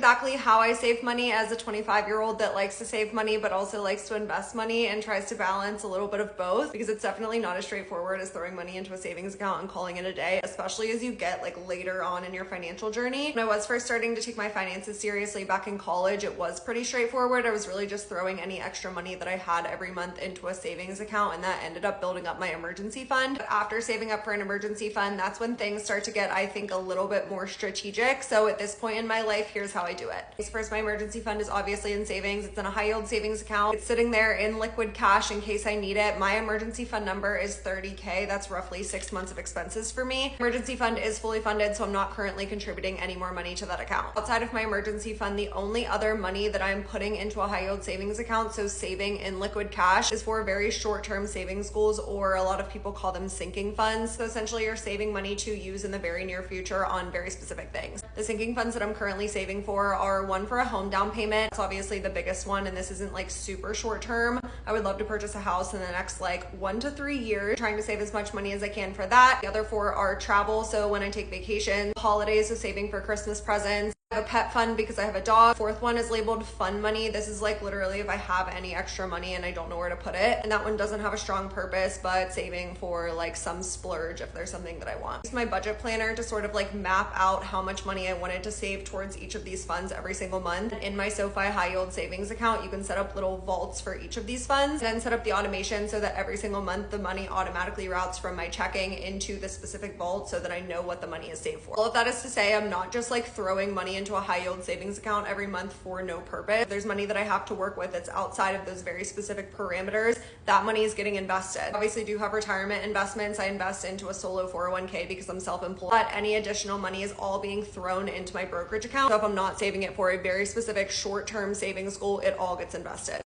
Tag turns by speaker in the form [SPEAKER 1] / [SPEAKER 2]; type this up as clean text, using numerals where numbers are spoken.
[SPEAKER 1] exactly how I save money as a 25-year-old that likes to save money but also likes to invest money and tries to balance a little bit of both, because it's definitely not as straightforward as throwing money into a savings account and calling it a day, especially as you get like later on in your financial journey. When I was first starting to take my finances seriously back in college, it was pretty straightforward. I was really just throwing any extra money that I had every month into a savings account, and that ended up building up my emergency fund. But after saving up for an emergency fund, that's when things start to get, I think, a little bit more strategic. So at this point in my life, here's how I do it. First, my emergency fund is obviously in savings. It's in a high yield savings account. It's sitting there in liquid cash in case I need it. My emergency fund number is 30K. That's roughly 6 months of expenses for me. Emergency fund is fully funded, so I'm not currently contributing any more money to that account. Outside of my emergency fund, the only other money that I'm putting into a high yield savings account, so saving in liquid cash, is for very short-term savings goals, or a lot of people call them sinking funds. So essentially you're saving money to use in the very near future on very specific things. The sinking funds that I'm currently saving for are one for a home down payment. It's obviously the biggest one, and this isn't like super short term. I would love to purchase a house in the next like 1 to 3 years, trying to save as much money as I can for that. The other four are travel, so when I take vacations, holidays, so saving for Christmas presents. I have a pet fund because I have a dog. Fourth one is labeled fun money. This is like literally if I have any extra money and I don't know where to put it. And that one doesn't have a strong purpose, but saving for like some splurge if there's something that I want. I use my budget planner to sort of like map out how much money I wanted to save towards each of these funds every single month. In my SoFi high yield savings account, you can set up little vaults for each of these funds, and then set up the automation so that every single month the money automatically routes from my checking into the specific vault so that I know what the money is saved for. All of that is to say, I'm not just like throwing money into a high yield savings account every month for no purpose. If there's money that I have to work with that's outside of those very specific parameters, that money is getting invested. Obviously I do have retirement investments. I invest into a solo 401k because I'm self-employed, but any additional money is all being thrown into my brokerage account. So if I'm not saving it for a very specific short-term savings goal, it all gets invested.